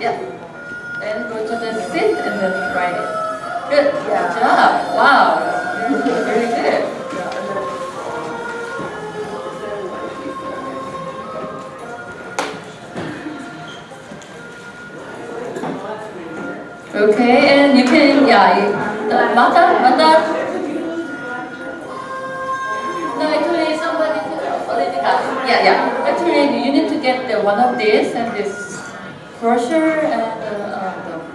Yeah. Then go to the sit and then write it. Good job. Wow. Very good. Okay, and you can, Mata. No, actually, somebody already got it. Yeah. Actually, you need to get the one of this and this brochure and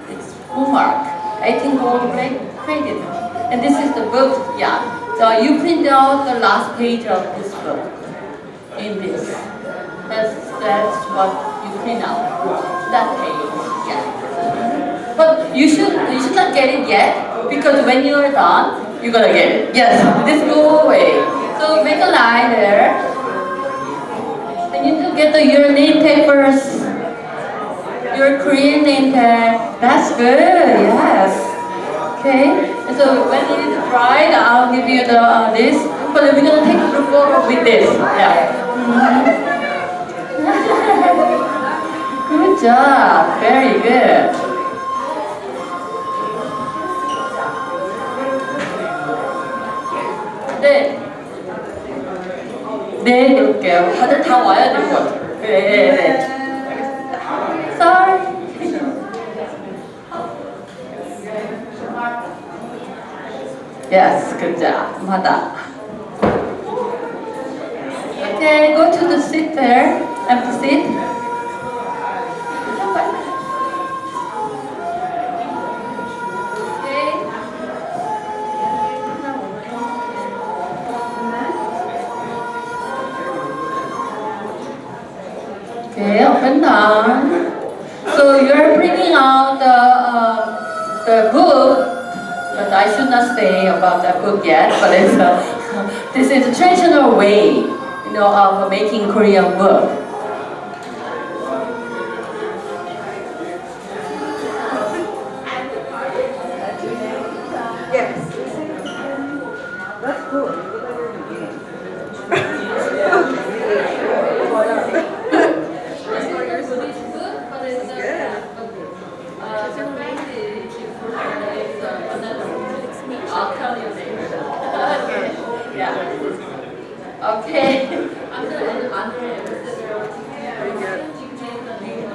it's homework. 18 gold credit. And this is the book. Yeah. So you print out the last page of this book in this. That's what you print out. That page. Yeah. But you should not get it yet because when you are done, you're gonna get it. Yes. This go away. So make a line there. And you need to get your name tag first. Your Korean name tag. That's good. Yes. Okay. And so when you need to write, I'll give you the this. But we're gonna take a group photo with this. Yeah. Good job. Very good. 네, 해볼게요. 다들 다 와야 될 것 같아요. 네. Sorry. Yes, good job. 맞아. Okay, go to the seat there. Empty seat. Okay, up and down. So you're bringing out the book, but I should not say about that book yet. But it's this is a traditional way, of making Korean book. Yes. That's cool. I'll tell you later. Okay. Yeah. Okay. Very good.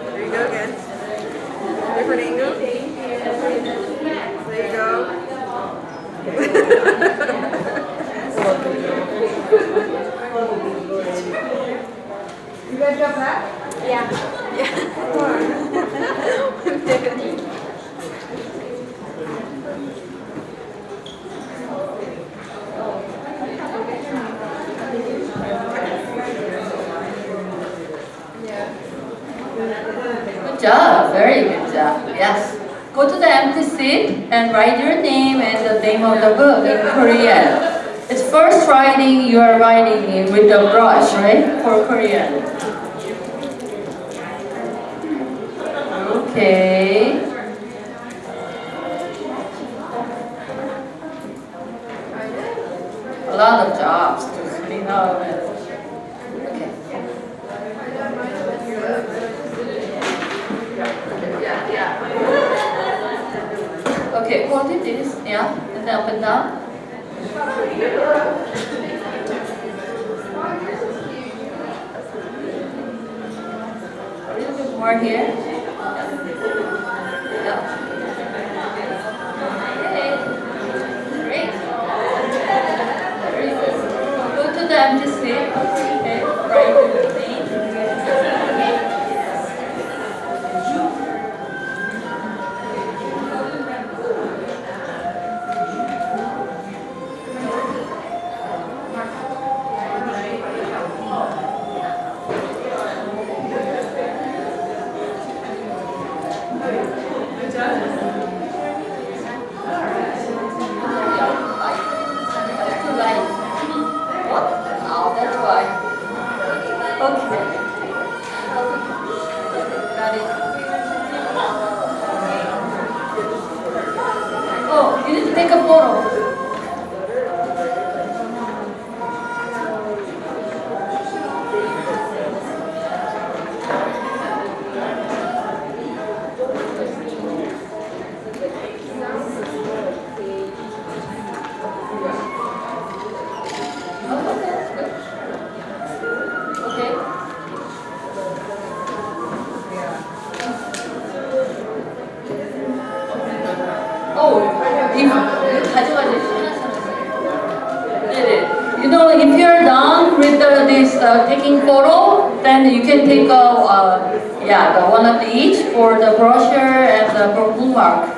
There you go again. Different angle. There you go. You guys got that? Yeah. Good job, very good job. Yes. Go to the empty seat and write your name and the name of the book in Korean. It's first writing, you are writing it with the brush, right? For Korean. Okay. A lot of jobs to clean up. Okay. Yeah. Okay, hold it this, yeah, and then up and down. A little bit more here. Yeah. Okay. Great. Very good. Go to the empty seat. Okay, right to the seat. Oh, you need to take a photo. this taking photo, then you can take the one of each for the brochure and the bookmark.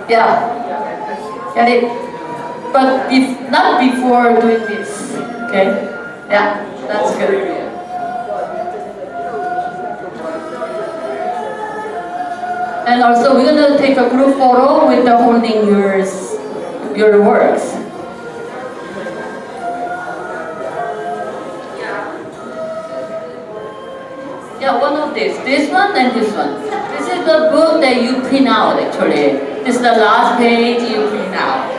Yeah, get it? But not before doing this. Okay? Yeah, that's good. And also, we're gonna take a group photo with the holding your works. Yeah, one of this one and this one. This is the book that you print out actually. This is the last page you print out.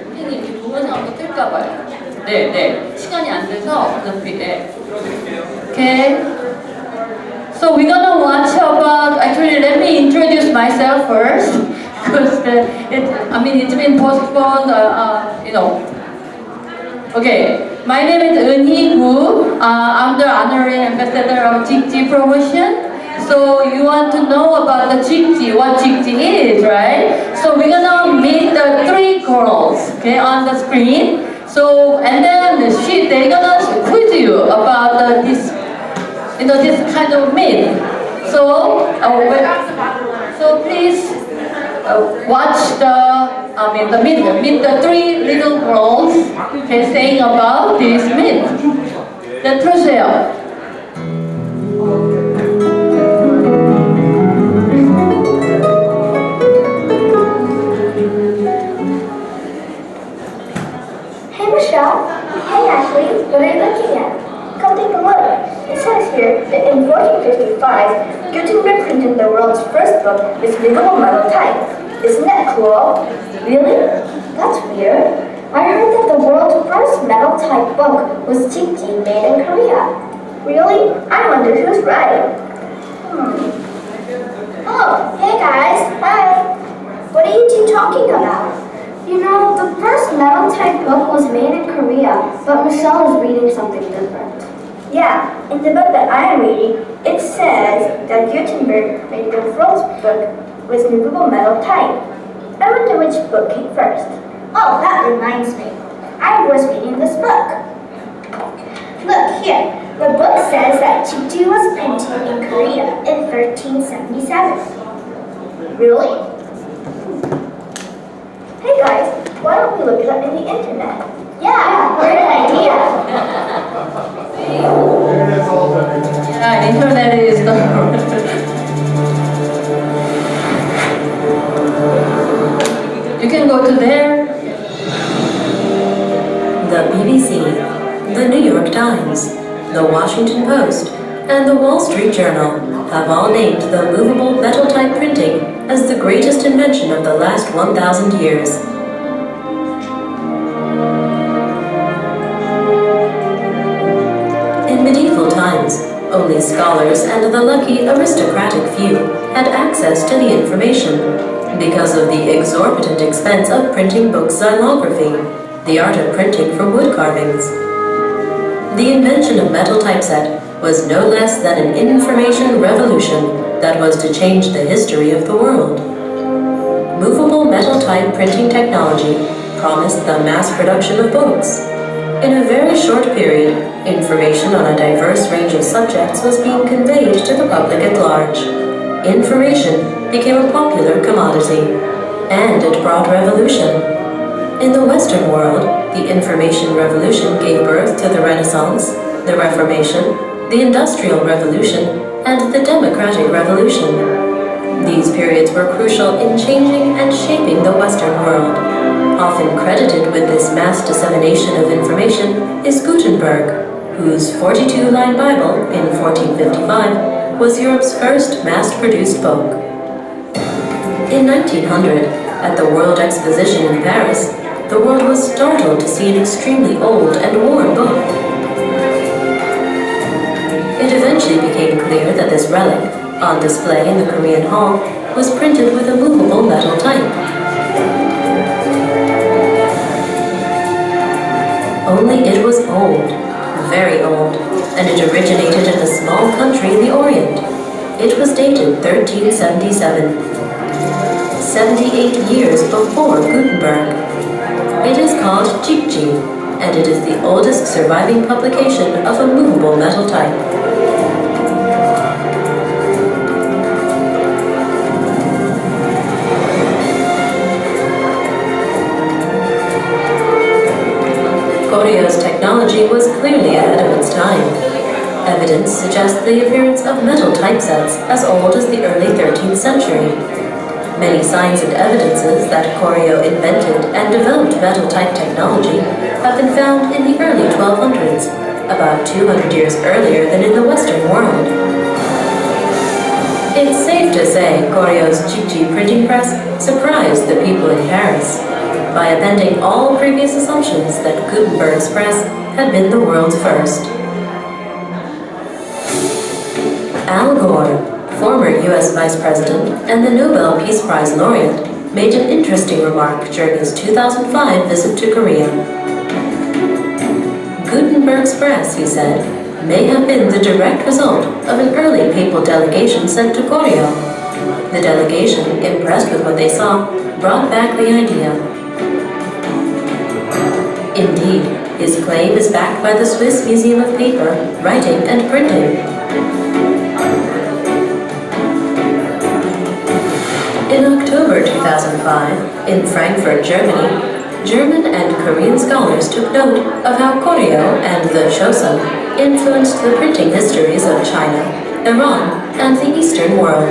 선생님이 동영상도 뜰까봐요. 네. 시간이 안 돼서 어차피, 네. Okay. So we're gonna watch about, actually let me introduce myself first. Because it's been postponed, Okay. My name is Eunhee Gu. I'm the honorary ambassador of Jikji promotion. So you want to know about the Jikji, what Jikji is, right? So we're gonna meet the 3 girls, okay, on the screen. So and then they're gonna quiz you about this kind of myth. So please watch meet the 3 little girls, okay, saying about this myth. 네, 틀어주세요. Hey Ashley, what are you looking at? Come take a look. It says here that in 1455, Gutenberg printed the world's first book with movable metal type. Isn't that cool? Really? That's weird. I heard that the world's first metal type book was Jikji, made in Korea. Really? I wonder who's right. Oh, hey guys. Hi. What are you two talking about? You know, the first metal type book was made in Korea, but Michelle is reading something different. Yeah, in the book that I'm reading, it says that Gutenberg made the first book with movable metal type. I wonder which book came first. Oh, that reminds me. I was reading this book. Look here. The book says that Jikji was printed in Korea in 1377. Really? Hey guys, why don't we look it up in the internet? Yeah, great idea. Yeah, internet is the You can go to there. The BBC, the New York Times, the Washington Post, and the Wall Street Journal have all named the movable metal type printing as the greatest invention of the last 1,000 years. In medieval times, only scholars and the lucky aristocratic few had access to the information because of the exorbitant expense of printing book xylography, the art of printing for wood carvings. The invention of metal typeset was no less than an information revolution that was to change the history of the world. Movable metal type printing technology promised the mass production of books. In a very short period, information on a diverse range of subjects was being conveyed to the public at large. Information became a popular commodity, and it brought revolution. In the Western world, the information revolution gave birth to the Renaissance, the Reformation, the Industrial Revolution, and the Democratic Revolution. These periods were crucial in changing and shaping the Western world. Often credited with this mass dissemination of information is Gutenberg, whose 42-line Bible in 1455 was Europe's first mass-produced book. In 1900, at the World Exposition in Paris, the world was startled to see an extremely old and worn book. It eventually became clear that this relic, on display in the Korean Hall, was printed with a movable metal type. Only it was old, very old, and it originated in a small country in the Orient. It was dated 1377. 78 years before Gutenberg. It is called Jikji, and it is the oldest surviving publication of a movable metal type. Koryo's technology was clearly ahead of its time. Evidence suggests the appearance of metal typesets as old as the early 13th century. Many signs and evidences that Koryo invented and developed metal type technology have been found in the early 1200s, about 200 years earlier than in the Western world. It's safe to say Koryo's Jikji printing press surprised the people in Paris by appending all previous assumptions that Gutenberg's press had been the world's first. Al Gore, former U.S. Vice President and the Nobel Peace Prize laureate, made an interesting remark during his 2005 visit to Korea. Gutenberg's press, he said, may have been the direct result of an early papal delegation sent to Koryo. The delegation, impressed with what they saw, brought back the idea. Indeed, his claim is backed by the Swiss Museum of Paper, Writing and Printing. In October 2005, in Frankfurt, Germany, German and Korean scholars took note of how Koryo and the Chosun influenced the printing histories of China, Iran, and the Eastern world,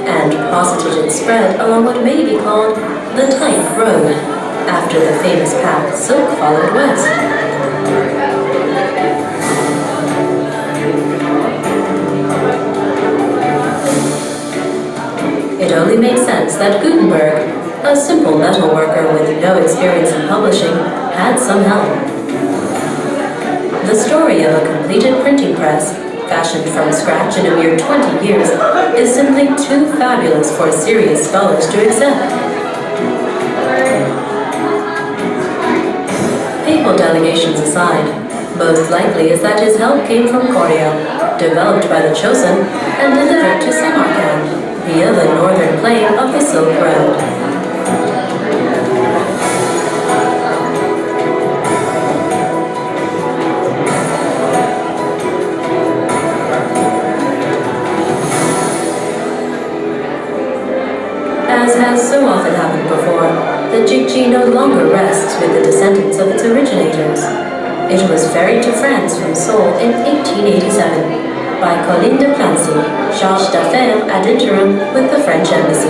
and posited its spread along what may be called the Type Road, after the famous path Silk followed west. It only makes sense that Gutenberg, a simple metal worker with no experience in publishing, had some help. The story of a completed printing press, fashioned from scratch in a mere 20 years, is simply too fabulous for serious scholars to accept. Papal delegations aside, most likely is that his help came from Koryo, developed by the Chosun and delivered to Samarkand via the northern plain of the Silk Road. As has so often happened before, the Jikji no longer rests with the descendants of its originators. It was ferried to France from Seoul in 1887 by Colline de Plancy, chargé d'affaires ad interim with the French embassy.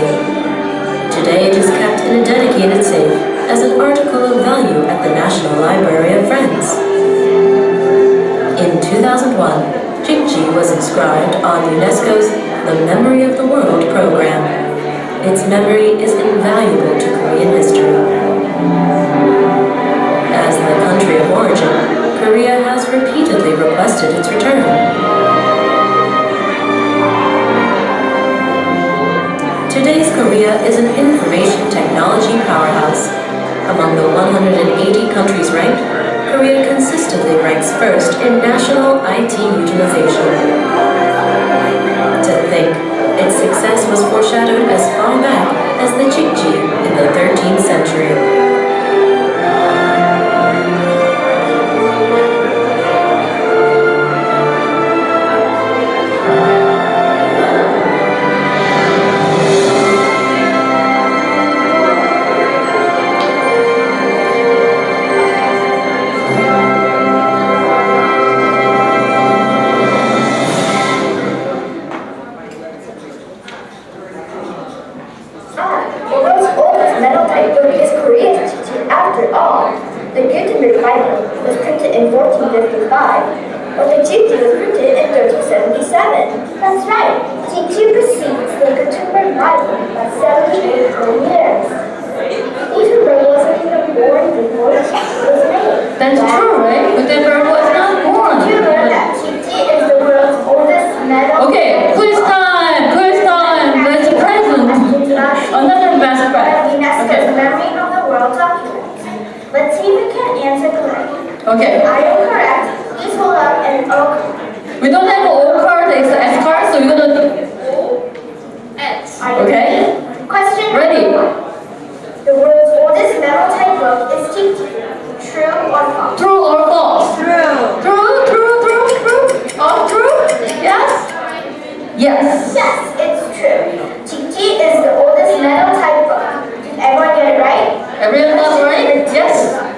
Today it is kept in a dedicated safe as an article of value at the National Library of France. In 2001, Jikji was inscribed on UNESCO's The Memory of the World program. Its memory is invaluable to Korean history. As the country of origin, Korea has repeatedly requested its return. Today's Korea is an information technology powerhouse. Among the 180 countries ranked, Korea consistently ranks first in national IT utilization. To think, its success was foreshadowed as far back as the Jikji in the 13th century. The Gutenberg Bible was printed in 1455, when the Jikji was printed in 1377. That's right. Jikji precedes the Gutenberg Bible by 78 whole years. Gutenberg wasn't even born before Jikji was made. That's true, right? Gutenberg was not born. Did you learn that Jikji is the world's oldest metal? Okay, quiz time, quiz time. Let's present. Another best friend. UNESCO's Okay. memory of the world document. Let's see if we can answer correctly. Okay. Are you correct? Please hold up an O. We don't have an O card, it's an S card, so we're gonna do. Are you Okay. ready? Question Ready. number 1. The world's oldest metal type book is Jikji. True or false? True or false? True. True, true, true, true. All true? Yes? Yes. Yes, it's true. Jikji is the oldest metal type book. Did everyone get it right? Everyone got it right? Yes.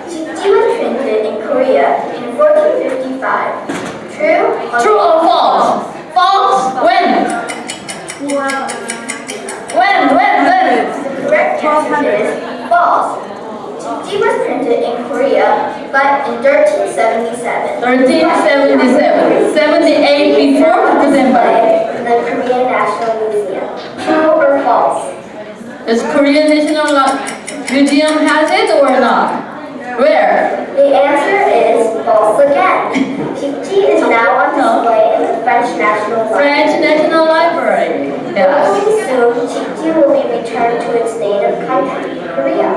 Jikji was printed in Korea in 1455. True or True or false? False? When? When? The correct answer is false. Jikji was printed in Korea, but in 1377. 1377. 78 before Gutenberg. In the Korean National Museum. True or false? Does Korean National Museum has it or not? Where? The answer is false again. Jikji is now on display in the French National Library. French National Library. Yes. Soon, Jikji will be returned to its native country, Korea.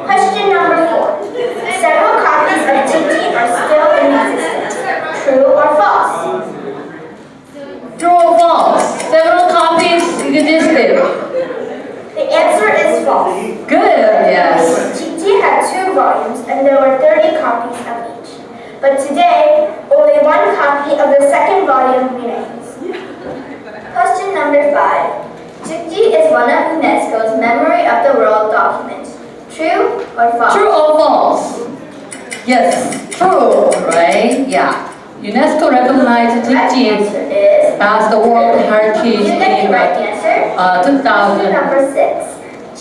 Question number 4. Several copies of Jikji are still in existence. True or false? True or false? Several copies existed. The answer is false. Good, yes. Jikji had 2 volumes and there were 30 copies of each. But today, only 1 copy of the second volume remains. Question number 5. Jikji is one of UNESCO's Memory of the World documents. True or false? True or false? Yes, true, right? Yeah. UNESCO recognized Correct Jikji answer is as the World Heritage you get the in right answer. 2000. Number 6.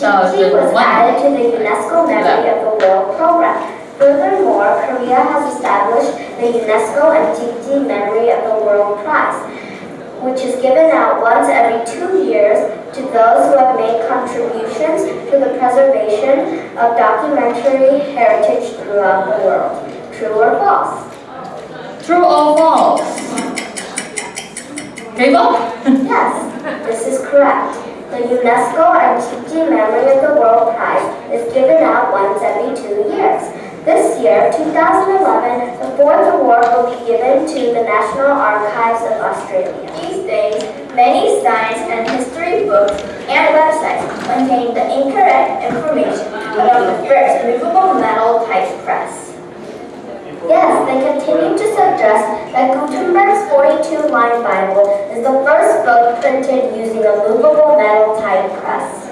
Jikji was 2001. added to the UNESCO Memory of the World program. Furthermore, Korea has established the UNESCO and Jikji Memory of the World Prize, which is given out once every 2 years to those who have made contributions to the preservation of documentary heritage throughout the world. True or false? True or false? Gave up? Yes, this is correct. The UNESCO and Jikji Memory of the World Prize is given out once every 2 years. This year, 2011, the 4th award will be given to the National Archives of Australia. These days, many science and history books and websites contain the incorrect information about the first movable metal typepress. Yes, they continue to suggest that Gutenberg's 42-line Bible is the first book printed using a movable metal typepress.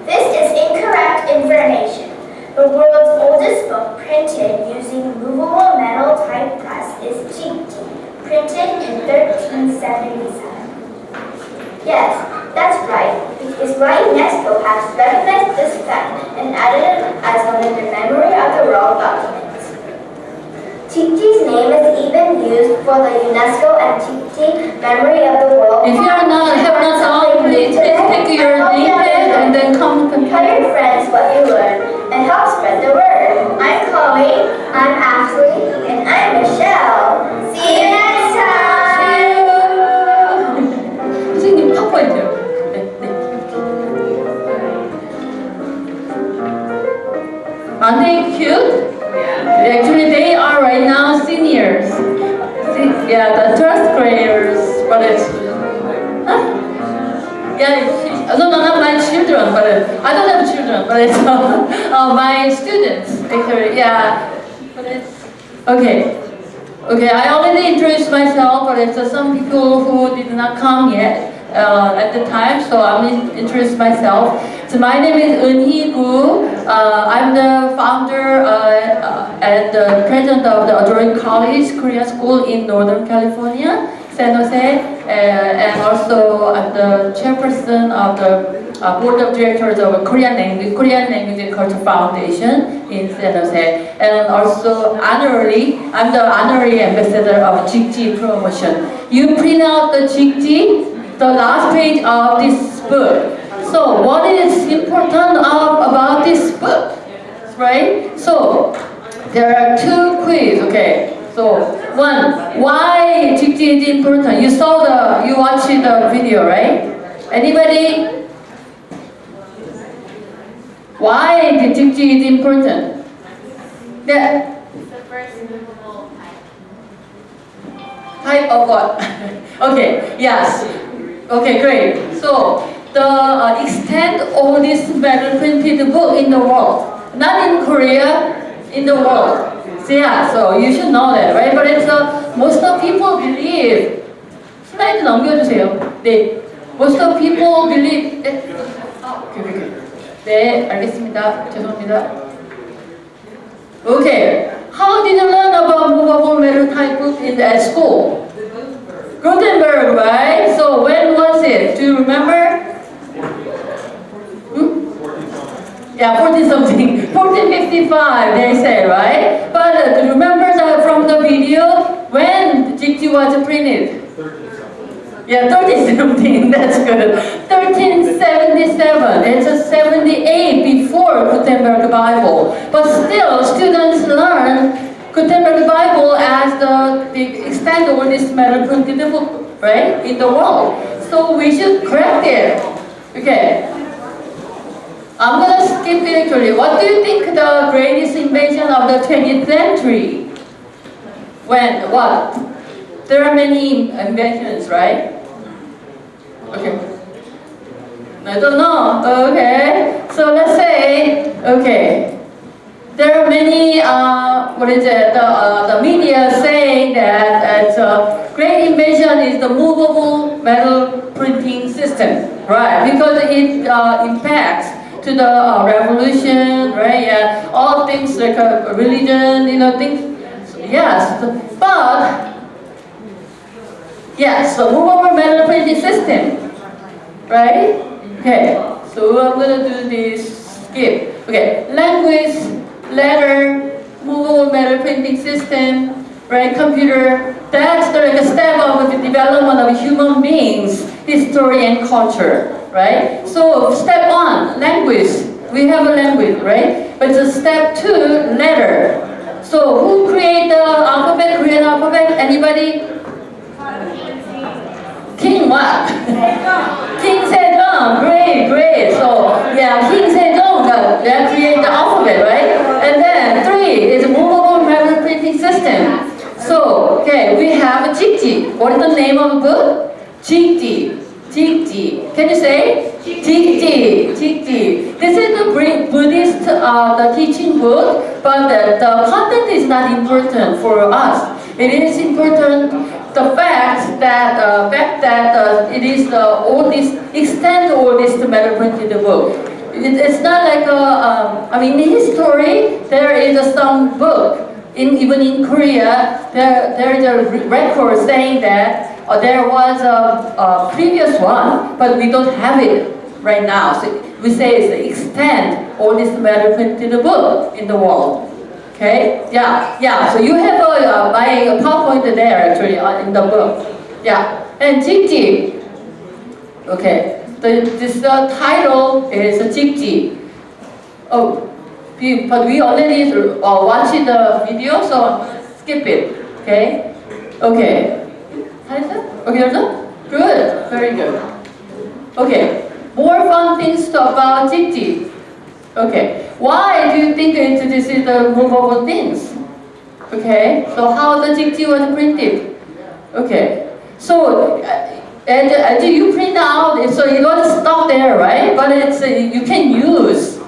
This is incorrect information. The world's oldest book printed using movable metal typepress is Jikji, printed in 1377. Yes, that's right, because why UNESCO has recognized this fact and added it as one of the Memory of the World documents. Jikji's name is even used for the UNESCO and Jikji Memory of the World. If you have not done, please take your name and then come Tell your friends what you learned and help spread the word. I'm Chloe, I'm Ashley, and I'm Michelle. See you next time! 선생님 팝포인트. Aren't they cute? Actually, they are right now seniors. Yeah, the third graders, but it's. Huh? Yeah, no, not my children, but I don't have children, but it's my students. Actually, yeah, but it's okay. Okay, I already introduced myself, but it's some people who did not come yet at the time, so I'm introduce myself. So my name is Eun-hee Gu. I'm the founder and the president of the Adjoining College Korean School in Northern California. San Jose, and also I'm the chairperson of the board of directors of Korean Language and Culture Foundation in San Jose, and also honorary, I'm the honorary ambassador of Jikji promotion. You print out the Jikji, the last page of this book. So what is important about this book, right? So there are two quiz, okay? So one, why Jikji is important? You watched the video, right? Anybody? Why the Jikji is important? Yeah. It's the first movable Type of what? Okay, yes. Okay, great. So the extent of this metal printed book in the world, not in Korea, in the world. So yeah, so you should know that, right? But it's most of people believe. 슬라이드 넘겨주세요. 네, most of people believe. 오케이. 네, 알겠습니다. 죄송합니다. Okay, how did you learn about movable metal type book at school? Gutenberg, right? So when was it? Do you remember? Yeah, 40 something. 1455, they say, right? But remember that from the video when Jikji was printed? Yeah, 30 something, that's good. 1377, it's a 78 before Gutenberg Bible. But still, students learn Gutenberg Bible as the extent of this metal printed book, right, in the world. So we should correct it. Okay. I'm gonna skip it actually. What do you think the greatest invention of the 20th century? When, what? There are many inventions, right? Okay. I don't know. Okay. So let's say, okay. There are many, the media saying that a great invention is the movable metal printing system, right? Because it impacts to the revolution, right? Yeah, all things like religion, things. Yes, but yes, the movable metal printing system, right? Okay, so I'm gonna do this skip. Okay, language, letter, movable metal printing system, right? Computer. That's like a step of the development of human beings, history and culture. Right? So step 1, language. We have a language, right? But it's a step 2, letter. So who created the alphabet, Korean alphabet? Anybody? King what? King Sejong. Great. So yeah, King Sejong that created the alphabet, right? And then 3 is a movable metal printing system. So okay, we have Jikji. What is the name of the book? Jikji. Can you say? Jikji. This is the Buddhist the teaching book, but the content is not important for us. It is important the fact that it is the oldest metal printed book. It's not like in history there is some book. Even in Korea, there is a record saying that there was a previous one, but we don't have it right now. So we say it's the extent oldest metal printed book in the world. Okay? Yeah. So you have my PowerPoint there actually in the book. Yeah. And Jikji. Okay. This title is Jikji. Oh. But we already watched the video, so skip it. Okay? Okay. Okay, good. Very good. Okay. More fun things about Jikji. Okay. Why do you think this is the movable things? Okay. So how the Jikji was printed? Okay. So and you print out, so it was stuck there, right? But it's you can use.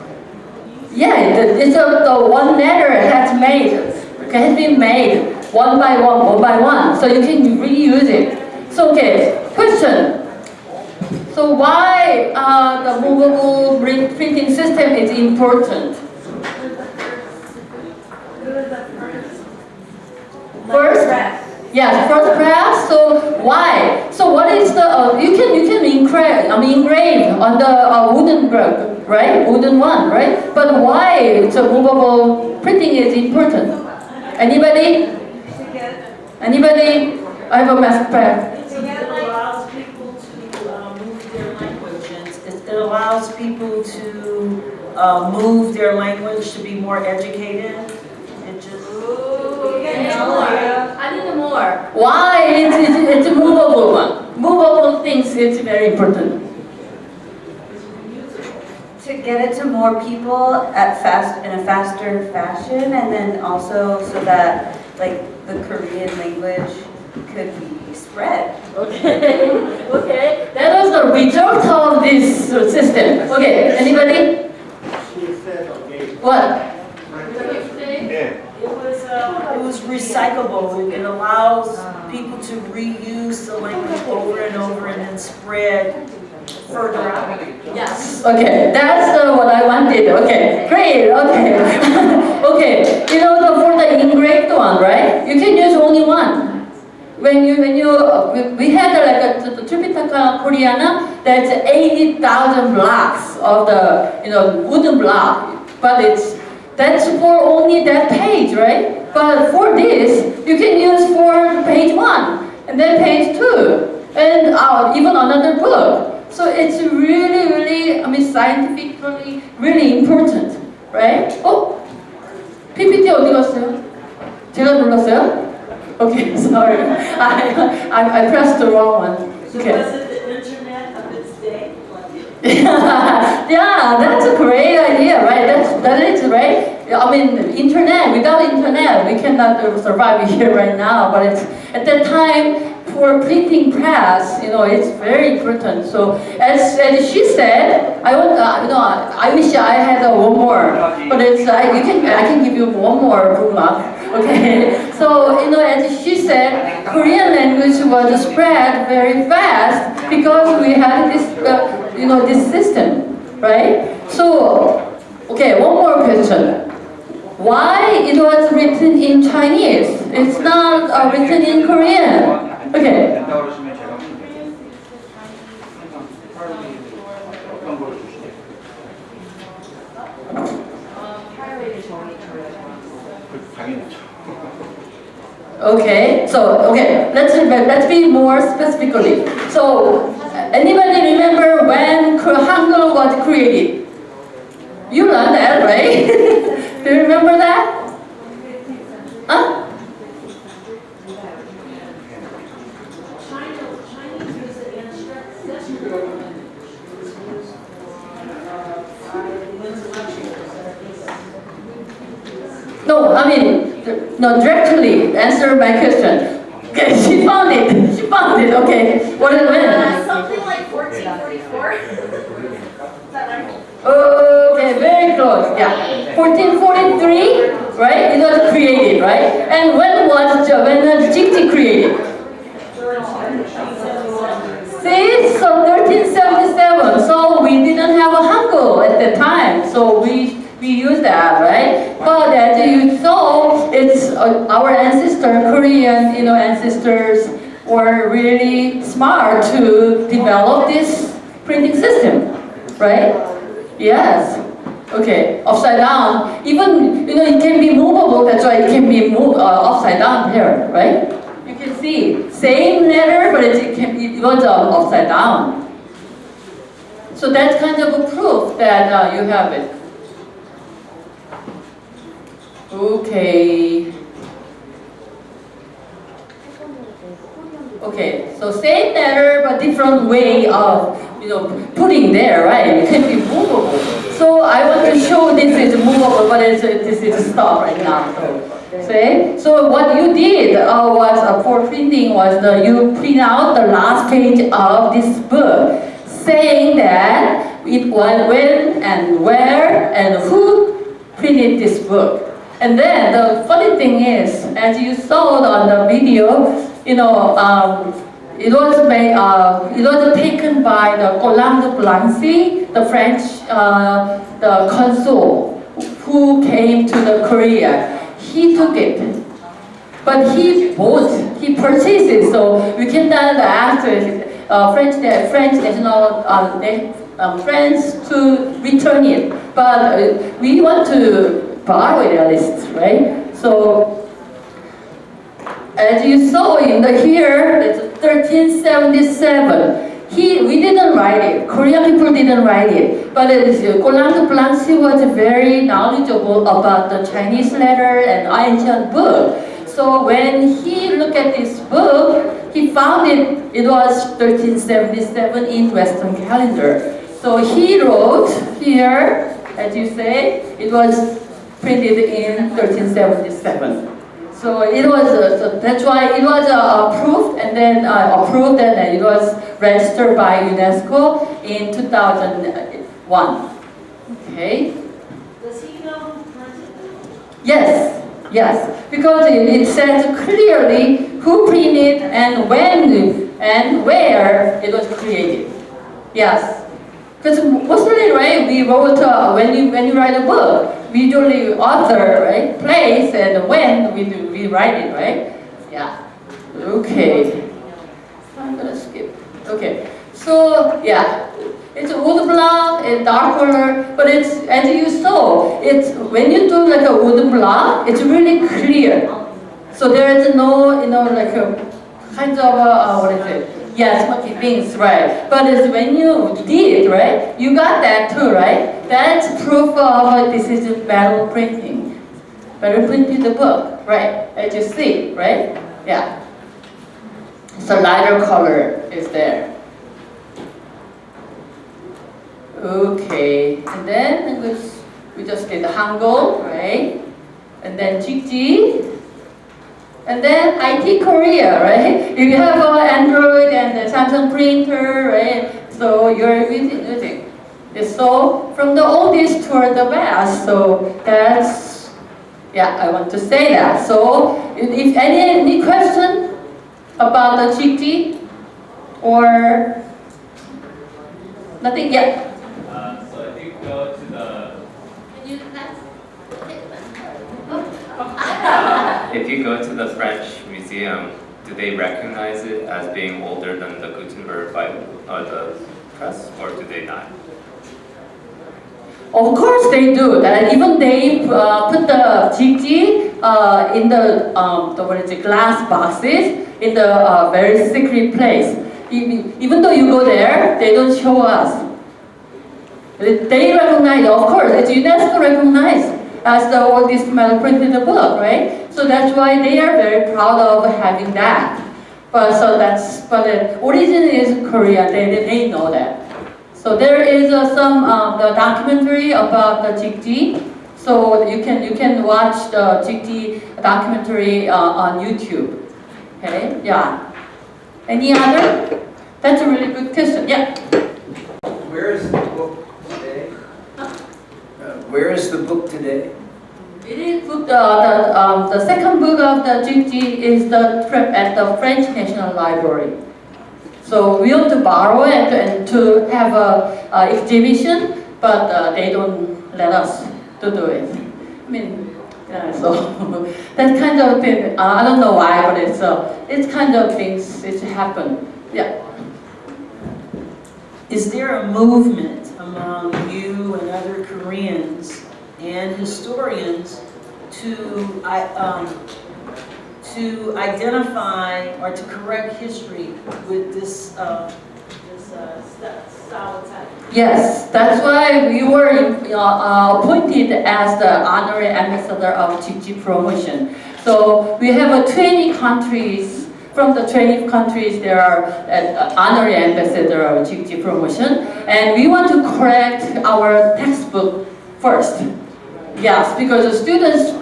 Yeah, it's the one letter has been made one by one, so you can reuse it. So okay, question. So why the movable printing system is important? First press. Yes, first press. So Why? So what is the you can engrave on the wooden book, right? Wooden one, right? But why it's a movable printing is important? Anybody? Anybody? I have a math pack. It allows people to move their languages. It allows people to move their language to be more educated. It just. I need more. Why? It's a movable one. Movable things is very important. To get it to more people in a faster fashion, and then also so that like the Korean language could be spread. Okay. Okay. That was the result of this system. Okay. Anybody? What? It was recyclable. It allows people to reuse the language over and over and then spread further out. Yes. Okay, that's what I wanted. Okay, great. Okay, okay. You know for the engraved one, right? You can use only one. When we had like the Tripitaka Koreana, that's 80,000 blocks of the wooden block, but that's for only that page, right? But for this, you can use for page 1 and then page 2 and even another book. So it's really, scientifically really important, right? PPT 어디 갔어요? 제가 눌렀어요? Okay, sorry. I pressed the wrong one. So Okay. was it the internet of its day? Yeah, that's a great idea, right? That is right. I mean, internet. Without internet, we cannot survive here right now. But it's at that time for printing press, it's very important. So as she said, I wish I had one more, but I can give you one more bookmark. Okay. So as she said, Korean language was spread very fast because we had this this system, right? So okay, one more question. Why it was written in Chinese? It's not written in Korean. Okay. Okay. So let's be more specifically. So anybody remember when Hangul was created? You learned that, right? Do you remember that? Huh? No, no, directly answer my question. Okay, she found it. She found it. Okay. What is it? Something like 1444. Is that right? Okay, very close. Yeah, 1443, right? It was created, right? And when was Jikji created? See, so 1377. So we didn't have a Hangul at the time, so we use that, right? But as you saw, it's our Korean, ancestors were really smart to develop this printing system, right? Yes. Okay. Upside down. Even it can be movable. That's why it can be moved upside down here, right? You can see same letter, but it was upside down. So that's kind of a proof that you have it. Okay. Okay, so same letter but different way of putting there, right? It can be movable. So I want to show this is movable, but this is stop right now. So what you did was for printing was you print out the last page of this book, saying that it was when and where and who printed this book. And then the funny thing is, as you saw on the video, it was taken by the Colin de Blancy, the French the consul who came to the Korea. He took it. but he purchased it, so we cannot ask French national friends to return it. But we want to borrow it at least, right? So as you saw in the here, it's 1377. We didn't write it. Korean people didn't write it. But Golang Blancy was very knowledgeable about the Chinese letter and ancient book. So when he looked at this book, he found it was 1377 in Western calendar. So he wrote here, as you say, it was printed in 1377. So it was, so that's why it was approved and then approved and it was registered by UNESCO in 2001. Okay. Does he know? Yes, yes, because it says clearly who printed and when and where it was created. Yes, because mostly, right, we wrote when you write a book, we usually author, right, place and when we write it, right? Yeah. Okay. I'm gonna skip. Okay. So yeah, it's wood block, it's dark color, but it's as you saw, it's when you do like a wooden block, it's really clear. So there is no, like a kind of what is it? Yes, smoky things, right? But it's when you did, right? You got that too, right? That's proof of this is metal printing. Metal printing the book, right? As you see, right? Yeah. So lighter color is there. Okay, and then we just did the Hangul, right? And then Jikji. And then IT Korea, right? If you have an Android and the Samsung printer, right? So you're using. So from the oldest toward the best. So that's, yeah, I want to say that. So if any question about the Jikji or nothing yet? So if you go to the if you go to the French museum, do they recognize it as being older than the Gutenberg Bible or the press, or do they not? Of course they do. That even they put the Jikji in the what is it, glass boxes in the very secret place. Even though you go there, they don't show us. They recognize, of course, it's UNESCO recognized as the oldest metal printed book, right? So that's why they are very proud of having that. But the origin is Korea. They know that. So there is some the documentary about the Jikji. So you can watch the Jikji documentary on YouTube. Okay, yeah. Any other? That's a really good question. Yeah. Where is the book today? Where is the book today? It is book, the second book of the Jikji is at the French National Library. So we want to borrow it and to have a exhibition, but they don't let us to do it. I mean, yeah, so that kind of thing. I don't know why, but it's kind of things it happen. Yeah. Is there a movement among you and other Koreans and historians to identify or to correct history with this style attack? Yes, that's why we were appointed as the honorary ambassador of Jikji promotion. So we have 20 countries. From the 20 countries, there are honorary ambassador of Jikji promotion, and we want to correct our textbook first. Yes, because the students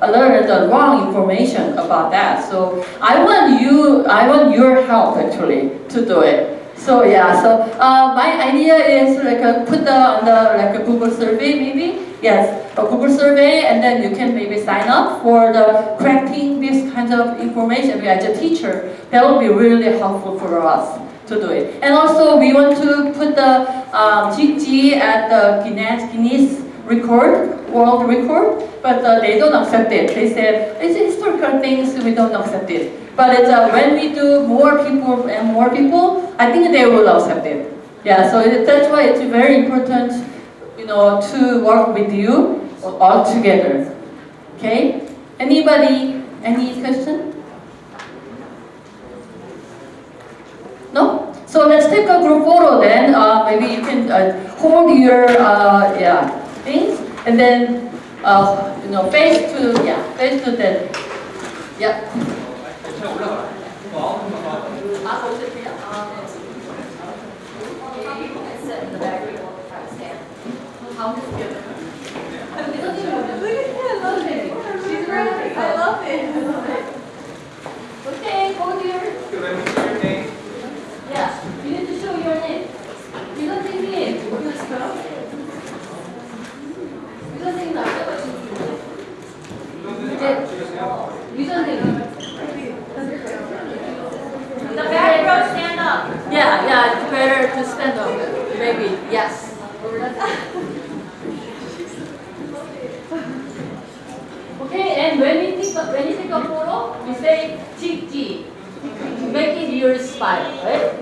learned the wrong information about that. So I want your help actually to do it. So yeah, so my idea is like put on the like a Google survey maybe. Yes, a Google survey, and then you can maybe sign up for the correcting this kind of information as a teacher. That would be really helpful for us to do it. And also we want to put the Jikji at the Guinness world record, but they don't accept it. They said, it's historical things, we don't accept it. But it's, when we do more people and more people, I think they will accept it. Yeah, so that's why it's very important, to work with you all together. Okay? Anybody, any question? No? So let's take a group photo then. Maybe you can hold your things and then face to the yeah. I love it. Okay, hold your. Yeah, you need to show your name. You don't think it. You don't think that. You don't think. The back row, stand up. Yeah, it's better to stand up. Maybe, yes. Okay, and when you take a photo, you say Jikji. Make it your style, right?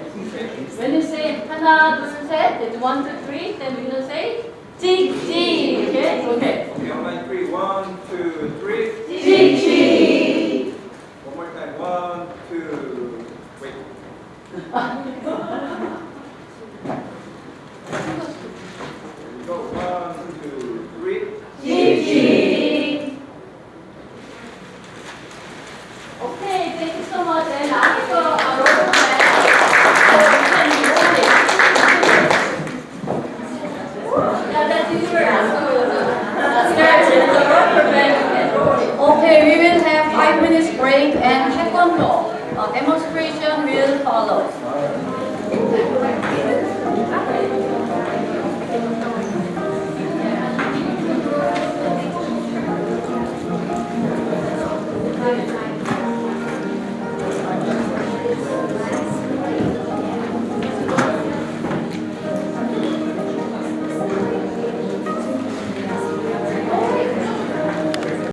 When you say 하나, 둘, 셋, it's 1, 2, 3, then we're gonna say Jikji. Okay? Okay. Okay, on my three. 1, 2, 3. Jikji. One more time. 1, 2. Wait. Go. 1, 2, 3. Jikji. Okay, thank you so much. And I go yeah, that's okay, we will have 5 minutes break and taekwondo demonstration will follow.